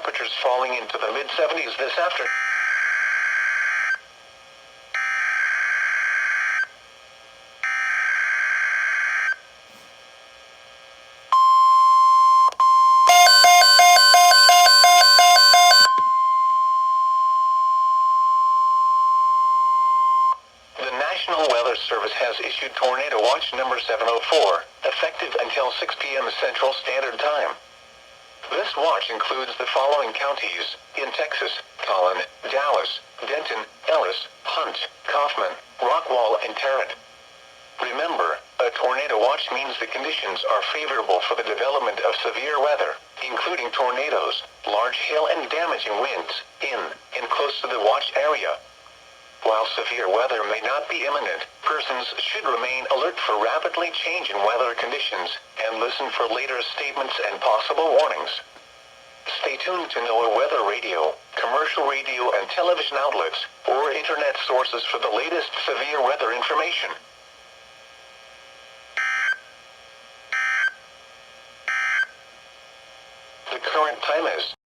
temperatures falling into the mid-70s this afternoon. The National Weather Service has issued Tornado Watch number 704, effective until 6 p.m. Central Standard Time. This watch includes the following counties in Texas: Collin, Dallas, Denton, Ellis, Hunt, Kaufman, Rockwall, and Tarrant. Remember, a tornado watch means the conditions are favorable for the development of severe weather, including tornadoes, large hail and damaging winds, in and close to the watch area. While severe weather may not be imminent, persons should remain alert for rapidly changing weather conditions and listen for later statements and possible warnings. Stay tuned to NOAA weather radio, commercial radio and television outlets, or internet sources for the latest severe weather information. The current time is